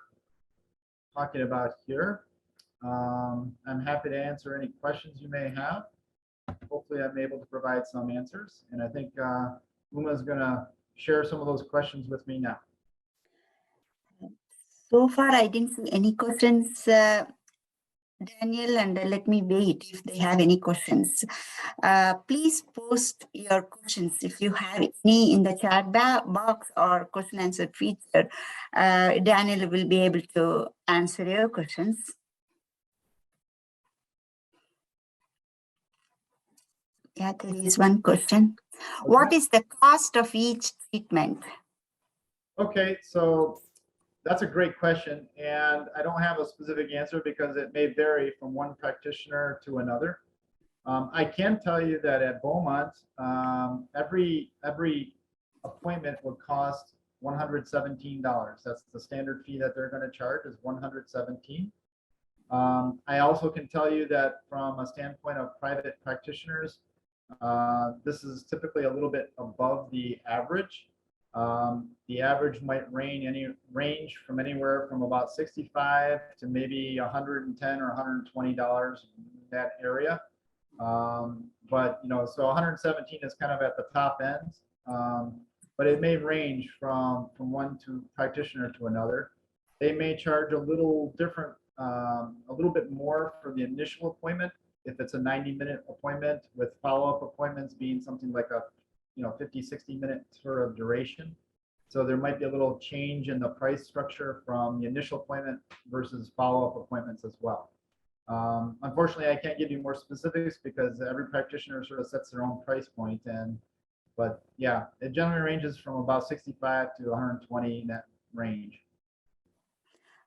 talking about here. I'm happy to answer any questions you may have. Hopefully I'm able to provide some answers. And I think Uma is going to share some of those questions with me now. So far, I didn't see any questions, Daniel, and let me wait if they have any questions. Please post your questions if you have any in the chat box or question answer feature. Daniel will be able to answer your questions. Yeah, there is one question. Okay. What is the cost of each treatment? Okay, so that's a great question, and I don't have a specific answer because it may vary from one practitioner to another. I can tell you that at Beaumont, every appointment would cost $117. That's the standard fee that they're going to charge is $117. I also can tell you that from a standpoint of private practitioners, this is typically a little bit above the average. The average might range from anywhere from about $65 to maybe $110 or $120 in that area. But you know, so 117 is kind of at the top end, but it may range from one practitioner to another. They may charge a little different, a little bit more for the initial appointment if it's a 90-minute appointment, with follow-up appointments being something like a 50-60 minute sort of duration. So there might be a little change in the price structure from the initial appointment versus follow-up appointments as well. Unfortunately, I can't give you more specifics because every practitioner sort of sets their own price point. But yeah, it generally ranges from about 65 to 120 in that range.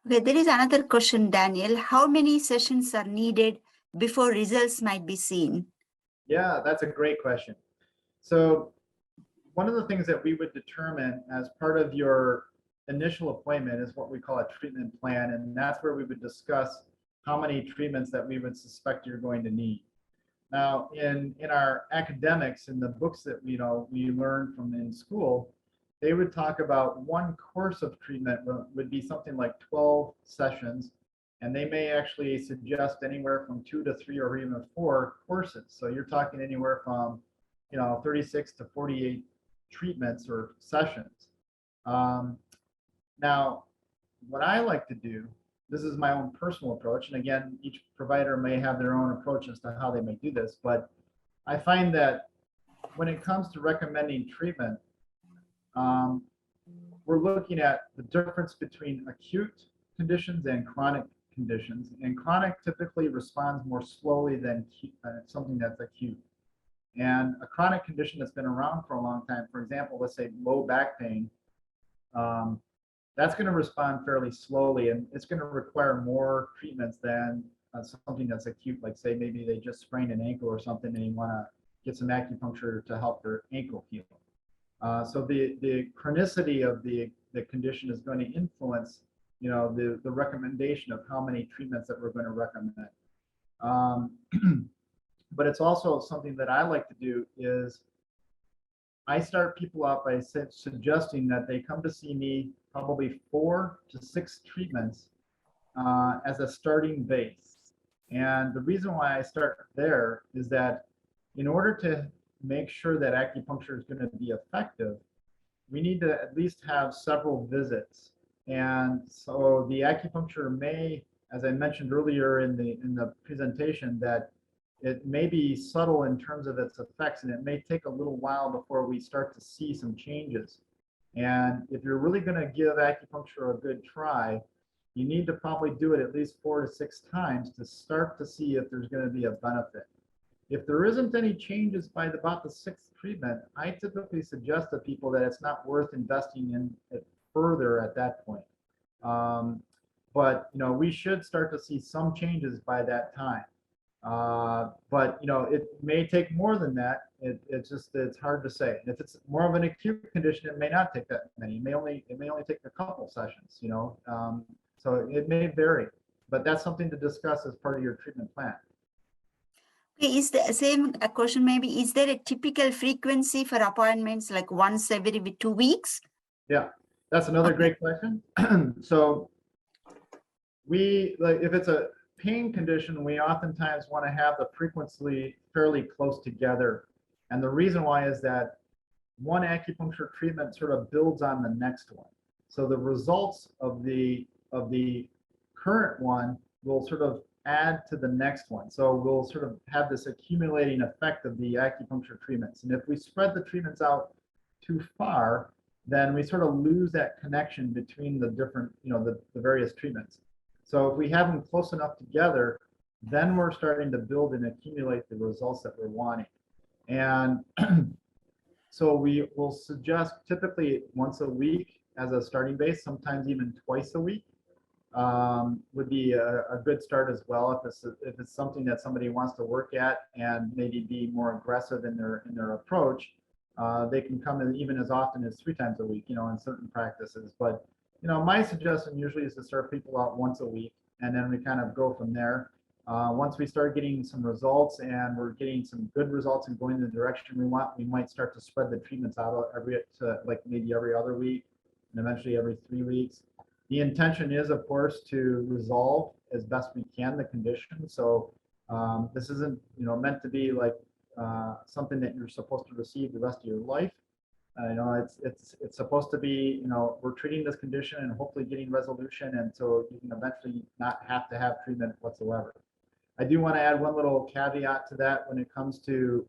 Okay, there is another question, Daniel. How many sessions are needed before results might be seen? Yeah, that's a great question. So one of the things that we would determine as part of your initial appointment is what we call a treatment plan. And that's where we would discuss how many treatments that we would suspect you're going to need. Now, in our academics, in the books that we learn from in school, they would talk about one course of treatment would be something like 12 sessions, and they may actually suggest anywhere from 2 to 3 or even 4 courses. So you're talking anywhere from, 36 to 48 treatments or sessions. Now, what I like to do, this is my own personal approach, and again, each provider may have their own approach as to how they may do this, but I find that when it comes to recommending treatment, we're looking at the difference between acute conditions and chronic conditions, and chronic typically responds more slowly than something that's acute. And a chronic condition that's been around for a long time, for example, let's say low back pain, that's going to respond fairly slowly, and it's going to require more treatments than something that's acute, like say maybe they just sprained an ankle or something and you want to get some acupuncture to help their ankle heal. So the chronicity of the condition is going to influence, the recommendation of how many treatments that we're going to recommend. But it's also something that I like to do is I start people out by suggesting that they come to see me probably 4 to 6 treatments as a starting base. And the reason why I start there is that in order to make sure that acupuncture is going to be effective, we need to at least have several visits. And so the acupuncture may, as I mentioned earlier in the presentation, that it may be subtle in terms of its effects, and it may take a little while before we start to see some changes. And if you're really going to give acupuncture a good try, you need to probably do it at least 4 to 6 times to start to see if there's going to be a benefit. If there isn't any changes by about the 6th treatment, I typically suggest to people that it's not worth investing in it further at that point. But we should start to see some changes by that time. But it may take more than that. It's hard to say. And if it's more of an acute condition, it may not take that many. It may only take a couple sessions. So it may vary. But that's something to discuss as part of your treatment plan. Is the same question maybe, is there a typical frequency for appointments, like once every 2 weeks? Yeah, that's another great question. So if it's a pain condition, we oftentimes want to have the frequency fairly close together. And the reason why is that one acupuncture treatment sort of builds on the next one. So the results of the current one will sort of add to the next one. So we'll sort of have this accumulating effect of the acupuncture treatments. And if we spread the treatments out too far, then we sort of lose that connection between the different, the various treatments. So if we have them close enough together, then we're starting to build and accumulate the results that we're wanting. And so we will suggest typically once a week as a starting base, sometimes even twice a week. Would be a good start as well if it's something that somebody wants to work at and maybe be more aggressive in their approach. They can come in even as often as 3 times a week, in certain practices. But my suggestion usually is to start people out once a week, and then we kind of go from there. Once we start getting some results and we're getting some good results and going in the direction we want, we might start to spread the treatments out maybe every other week and eventually every 3 weeks. The intention is, of course, to resolve as best we can the condition. So this isn't, meant to be like something that you're supposed to receive the rest of your life. It's supposed to be, we're treating this condition and hopefully getting resolution, and so you can eventually not have to have treatment whatsoever. I do want to add one little caveat to that when it comes to,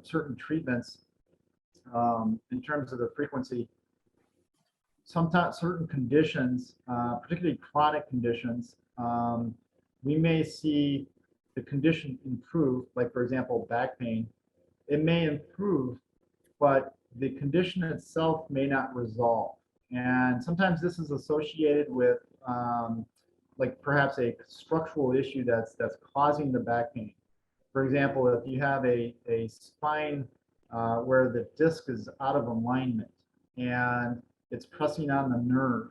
certain treatments in terms of the frequency. Sometimes certain conditions, particularly chronic conditions, we may see the condition improve, like for example, back pain. It may improve, but the condition itself may not resolve. And sometimes this is associated with like perhaps a structural issue that's causing the back pain. For example, if you have a spine where the disc is out of alignment and it's pressing on the nerve,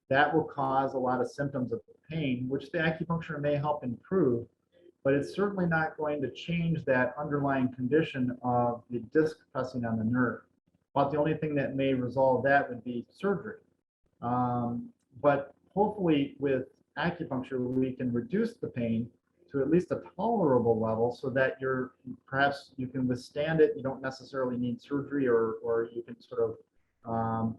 that will cause a lot of symptoms of pain, which the acupuncture may help improve, but it's certainly not going to change that underlying condition of the disc pressing on the nerve. About the only thing that may resolve that would be surgery. But hopefully with acupuncture, we can reduce the pain to at least a tolerable level so that perhaps you can withstand it. You don't necessarily need surgery, or you can sort of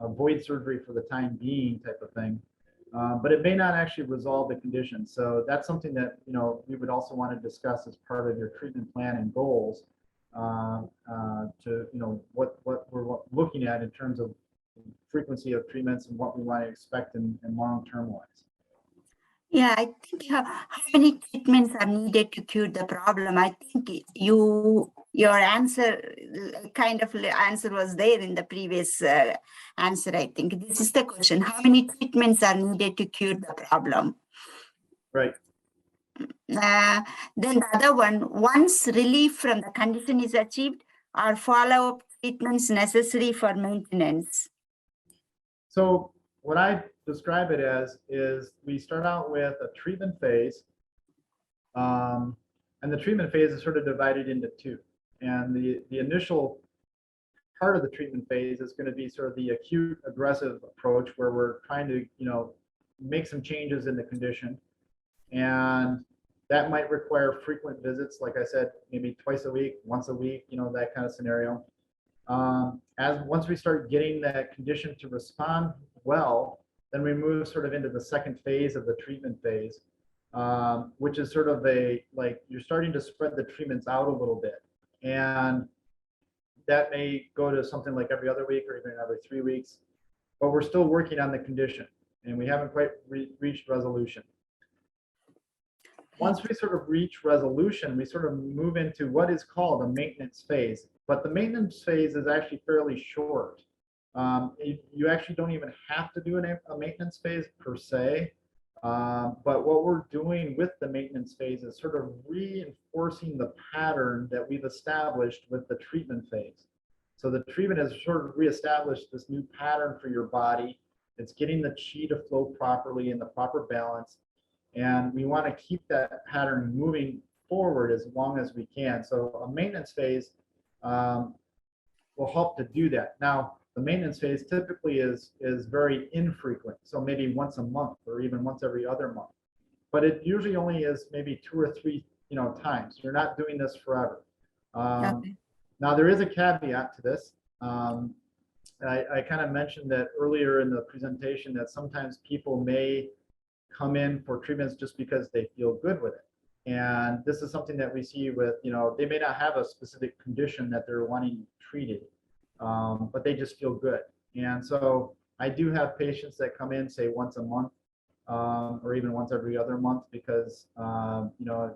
avoid surgery for the time being type of thing. But it may not actually resolve the condition. So that's something that, we would also want to discuss as part of your treatment plan and goals, to, what we're looking at in terms of frequency of treatments and what we want to expect in long-term wise. Yeah, I think how many treatments are needed to cure the problem? I think your answer, kind of answer was there in the previous answer. I think this is the question: how many treatments are needed to cure the problem? Right. Then the other one: once relief from the condition is achieved, are follow-up treatments necessary for maintenance? So what I describe it as is we start out with a treatment phase, and the treatment phase is sort of divided into two. And the initial part of the treatment phase is going to be sort of the acute aggressive approach, where we're trying to, make some changes in the condition. And that might require frequent visits, like I said, maybe twice a week, once a week, that kind of scenario. Once we start getting that condition to respond well, then we move sort of into the second phase of the treatment phase, which is sort of you're starting to spread the treatments out a little bit. And that may go to something like every other week or even every 3 weeks, but we're still working on the condition and we haven't quite reached resolution. Once we sort of reach resolution, we sort of move into what is called a maintenance phase. But the maintenance phase is actually fairly short. You actually don't even have to do a maintenance phase per se. But what we're doing with the maintenance phase is sort of reinforcing the pattern that we've established with the treatment phase. So the treatment has sort of reestablished this new pattern for your body. It's getting the chi to flow properly in the proper balance. And we want to keep that pattern moving forward as long as we can. So a maintenance phase will help to do that. Now, the maintenance phase typically is very infrequent. So maybe once a month or even once every other month. But it usually only is maybe 2 or 3 times. You're not doing this forever. Okay. Now, there is a caveat to this. I kind of mentioned that earlier in the presentation, that sometimes people may come in for treatments just because they feel good with it. And this is something that we see with, they may not have a specific condition that they're wanting treated, but they just feel good. And so I do have patients that come in, say, once a month, or even once every other month, because,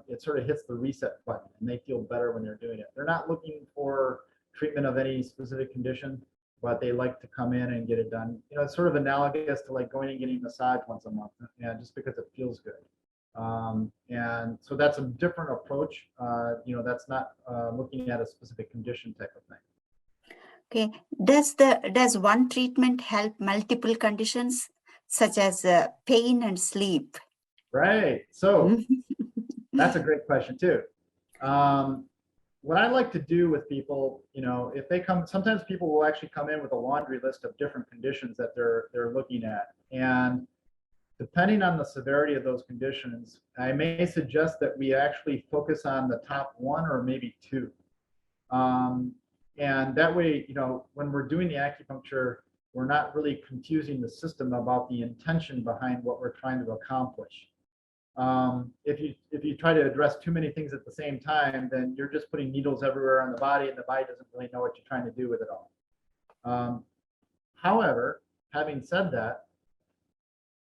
it sort of hits the reset button and they feel better when they're doing it. They're not looking for treatment of any specific condition, but they like to come in and get it done. It's sort of analogous to like going and getting a massage once a month, just because it feels good. And so that's a different approach. That's not looking at a specific condition type of thing. Okay. Does one treatment help multiple conditions, such as pain and sleep? Right. So that's a great question too. What I like to do with people, if they come, sometimes people will actually come in with a laundry list of different conditions that they're looking at. And depending on the severity of those conditions, I may suggest that we actually focus on the top 1 or maybe 2. And that way, when we're doing the acupuncture, we're not really confusing the system about the intention behind what we're trying to accomplish. If you try to address too many things at the same time, then you're just putting needles everywhere on the body, and the body doesn't really know what you're trying to do with it all. However, having said that,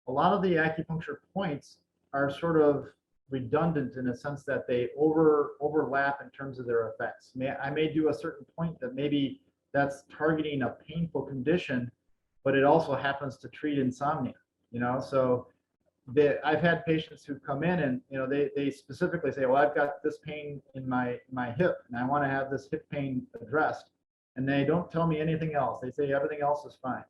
a lot of the acupuncture points are sort of redundant in a sense that they overlap in terms of their effects. I may do a certain point that maybe that's targeting a painful condition, but it also happens to treat insomnia, so I've had patients who come in and they specifically say, well, I've got this pain in my hip and I want to have this hip pain addressed, and they don't tell me anything else. They say everything else is fine,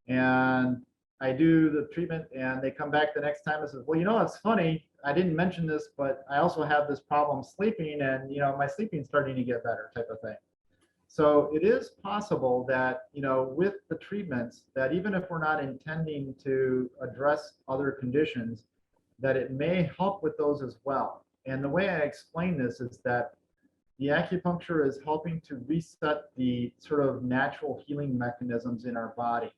and I do the treatment and they come back the next time and says, well, it's funny, I didn't mention this, but I also have this problem sleeping, and my sleeping's starting to get better type of thing. So it is possible that, with the treatments, that even if we're not intending to address other conditions, that it may help with those as well. And the way I explain this is that the acupuncture is helping to reset the sort of natural healing mechanisms in our body.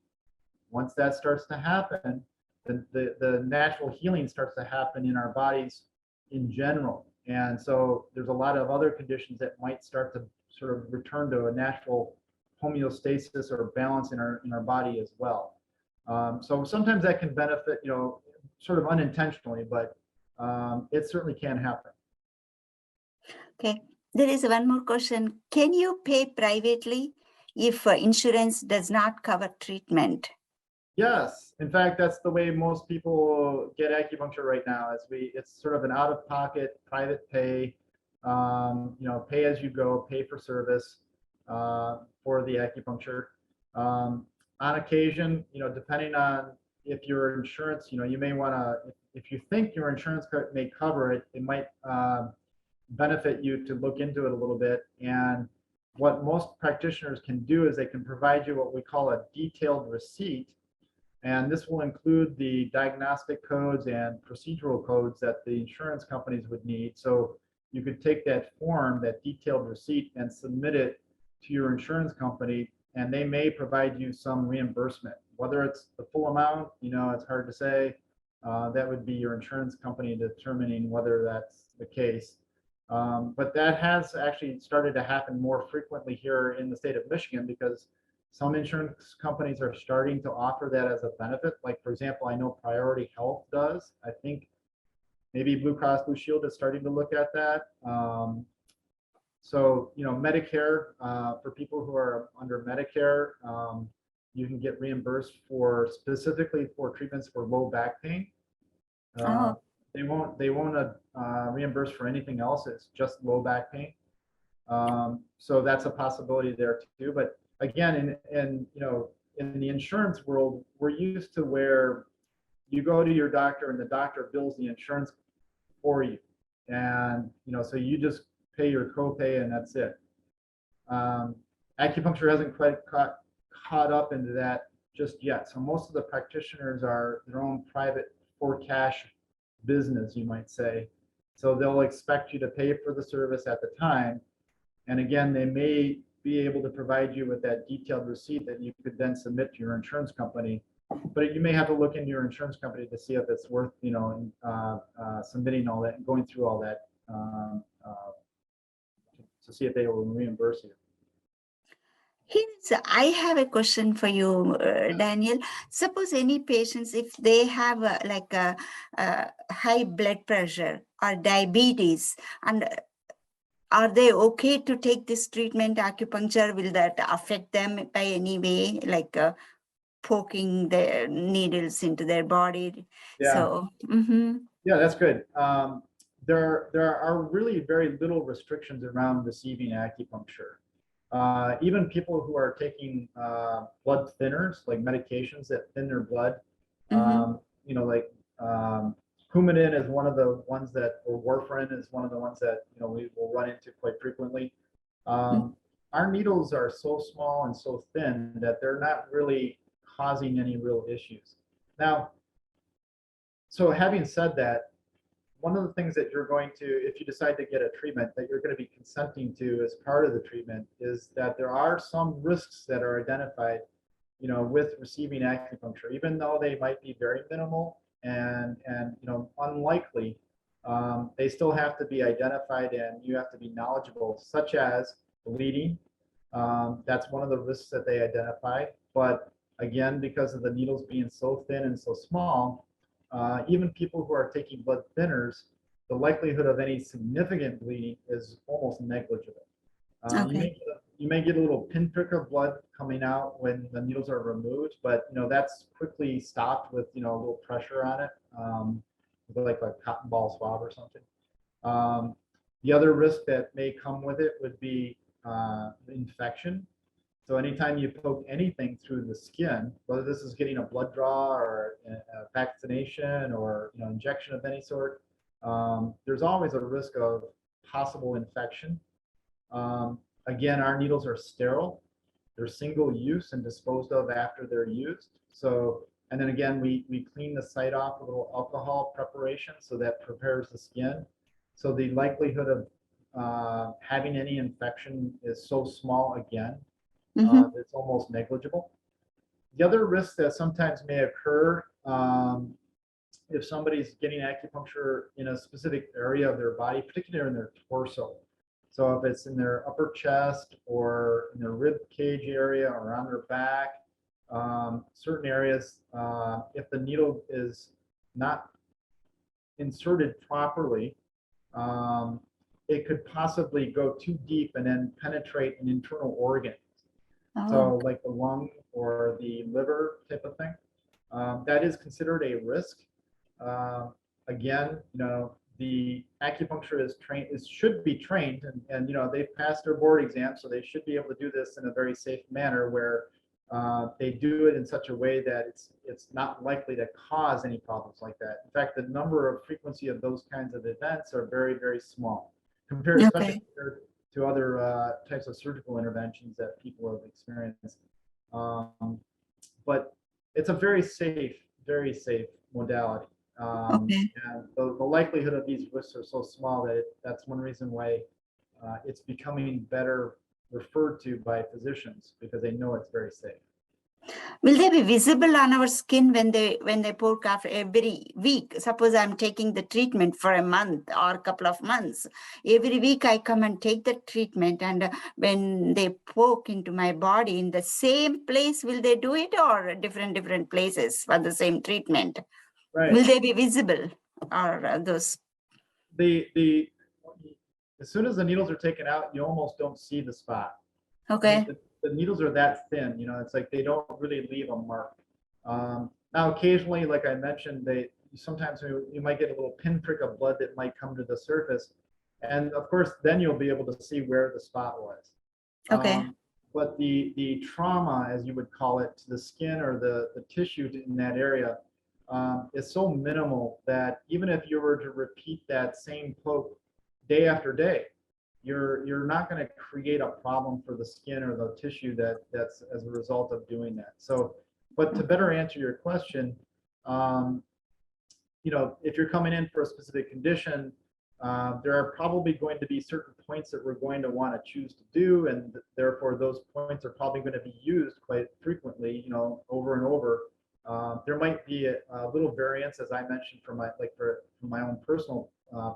Once that starts to happen, the natural healing starts to happen in our bodies in general. And so there's a lot of other conditions that might start to sort of return to a natural homeostasis or balance in our body as well. So sometimes that can benefit, sort of unintentionally, but it certainly can happen. Okay, there is one more question. Can you pay privately if insurance does not cover treatment? Yes, in fact, that's the way most people get acupuncture right now. It's sort of an out-of-pocket private pay, pay as you go, pay for service for the acupuncture. On occasion, depending on if your insurance, you may want to, if you think your insurance may cover it, it might benefit you to look into it a little bit. And what most practitioners can do is they can provide you what we call a detailed receipt. And this will include the diagnostic codes and procedural codes that the insurance companies would need. So you could take that form, that detailed receipt, and submit it to your insurance company, and they may provide you some reimbursement. Whether it's the full amount, it's hard to say. That would be your insurance company determining whether that's the case. But that has actually started to happen more frequently here in the state of Michigan, because some insurance companies are starting to offer that as a benefit. Like, for example, I know Priority Health does. I think maybe Blue Cross Blue Shield is starting to look at that. So, Medicare, for people who are under Medicare, you can get reimbursed specifically for treatments for low back pain. They won't reimburse for anything else. It's just low back pain. So that's a possibility there too. But again, in the insurance world, we're used to where you go to your doctor and the doctor bills the insurance for you, and so you just pay your copay and that's it. Acupuncture hasn't quite caught up into that just yet. So most of the practitioners are their own private for cash business, you might say. So they'll expect you to pay for the service at the time. And again, they may be able to provide you with that detailed receipt that you could then submit to your insurance company. But you may have to look into your insurance company to see if it's worth, submitting all that and going through all that to see if they will reimburse you. I have a question for you, Daniel. Suppose any patients, if they have a high blood pressure or diabetes, and are they okay to take this treatment, acupuncture? Will that affect them by any way, like poking the needles into their body? Yeah. So, Yeah, that's good. There are really very little restrictions around receiving acupuncture. Even people who are taking blood thinners, like medications that thin their blood, Coumadin is one of the ones that, or warfarin is one of the ones that we will run into quite frequently. Our needles are so small and so thin that they're not really causing any real issues. Now, so having said that, one of the things that you're going to, if you decide to get a treatment, that you're going to be consenting to as part of the treatment is that there are some risks that are identified, with receiving acupuncture, even though they might be very minimal and unlikely. They still have to be identified, and you have to be knowledgeable, such as bleeding. That's one of the risks that they identify. But again, because of the needles being so thin and so small, even people who are taking blood thinners, the likelihood of any significant bleeding is almost negligible. okay. You may get a little pinprick of blood coming out when the needles are removed, but that's quickly stopped with a little pressure on it, with like a cotton ball swab or something. The other risk that may come with it would be infection. So anytime you poke anything through the skin, whether this is getting a blood draw or a vaccination or injection of any sort, there's always a risk of possible infection. Again, our needles are sterile. They're single use and disposed of after they're used. So, and then again, we clean the site off with a little alcohol preparation so that prepares the skin. So the likelihood of having any infection is so small again, it's almost negligible. The other risk that sometimes may occur if somebody's getting acupuncture in a specific area of their body, particularly in their torso. So if it's in their upper chest or in their rib cage area or on their back, certain areas, if the needle is not inserted properly, it could possibly go too deep and then penetrate an internal organ. So like the lung or the liver type of thing. That is considered a risk. Again, the acupuncture is trained, should be trained, and they've passed their board exam, so they should be able to do this in a very safe manner where they do it in such a way that it's not likely to cause any problems like that. In fact, the number of frequency of those kinds of events are very, very small especially compared to other types of surgical interventions that people have experienced. But it's a very safe modality. And the likelihood of these risks are so small that that's one reason why it's becoming better referred to by physicians, because they know it's very safe. Will they be visible on our skin when they poke after every week? Suppose I'm taking the treatment for a month or a couple of months. Every week I come and take the treatment, and when they poke into my body in the same place, will they do it, or different places for the same treatment? Right. Will they be visible, or those? As soon as the needles are taken out, you almost don't see the spot. Okay. I mean, the needles are that thin, it's like they don't really leave a mark. Now, occasionally, like I mentioned, sometimes you might get a little pinprick of blood that might come to the surface. And of course, then you'll be able to see where the spot was. Okay. But the trauma, as you would call it, to the skin or the tissue in that area is so minimal that even if you were to repeat that same poke day after day, you're not going to create a problem for the skin or the tissue that's as a result of doing that. So, but to better answer your question, if you're coming in for a specific condition, there are probably going to be certain points that we're going to want to choose to do, and therefore those points are probably going to be used quite frequently, over and over. There might be a little variance, as I mentioned, from my own personal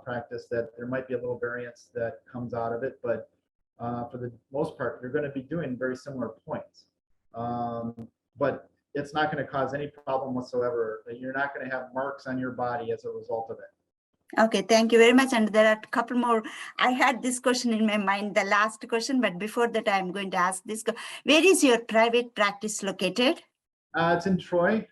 practice, that there might be a little variance that comes out of it, but for the most part, you're going to be doing very similar points. But it's not going to cause any problem whatsoever. You're not going to have marks on your body as a result of it. Okay, thank you very much. And there are a couple more. I had this question in my mind, the last question, but before that, I'm going to ask this. Where is your private practice located? It's in Troy.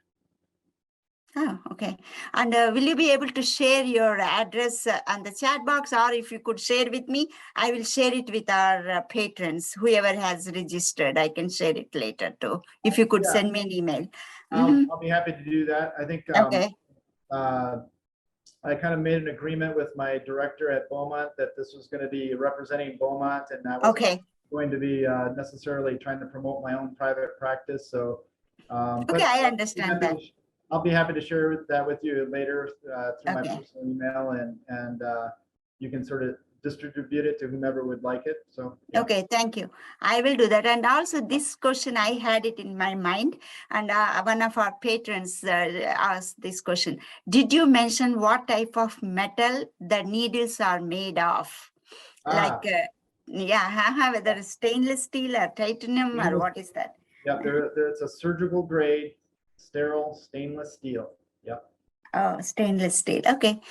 Oh, okay. And will you be able to share your address on the chat box, or if you could share with me, I will share it with our patrons, whoever has registered. I can share it later too. If you could send me an email. I'll be happy to do that. I think I kind of made an agreement with my director at Beaumont that this was going to be representing Beaumont, and I wasn't going to be necessarily trying to promote my own private practice. So, I understand that. I'll be happy to share that with you later through my personal email, and you can sort of distribute it to whomever would like it. So okay, thank you. I will do that. And also this question, I had it in my mind, and one of our patrons asked this question. Did you mention what type of metal the needles are made of? Like, whether it's stainless steel or titanium or what is that? Yeah, it's a surgical grade sterile stainless steel. Yep. Oh, stainless steel. Okay.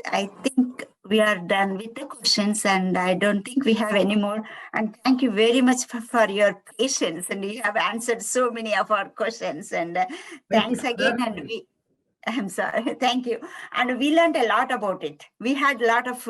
I think we are done with the questions, and I don't think we have any more. And thank you very much for your patience, and you have answered so many of our questions. And thanks again. And I'm sorry. Thank you. And we learned a lot about it. We had a lot of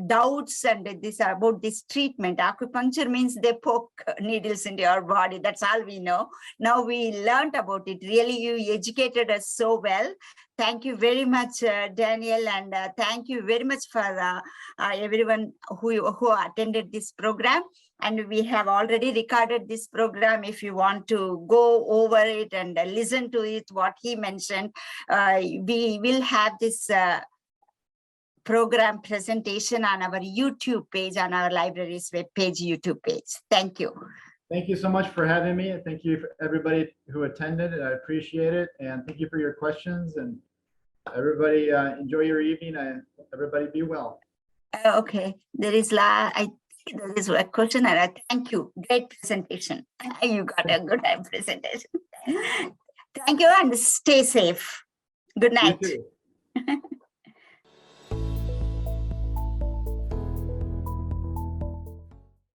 doubts and this about this treatment. Acupuncture means they poke needles into your body. That's all we know. Now we learned about it. Really, you educated us so well. Thank you very much, Daniel, and thank you very much for everyone who attended this program. And we have already recorded this program. If you want to go over it and listen to it, what he mentioned, we will have this program presentation on our YouTube page, on our library's webpage, YouTube page. Thank you. Thank you so much for having me. And thank you for everybody who attended. I appreciate it. And thank you for your questions. And everybody enjoy your evening. And everybody be well. Okay. There is I think there is a question and I thank you. Great presentation. You got a good presentation. Thank you and stay safe. Good night. You too.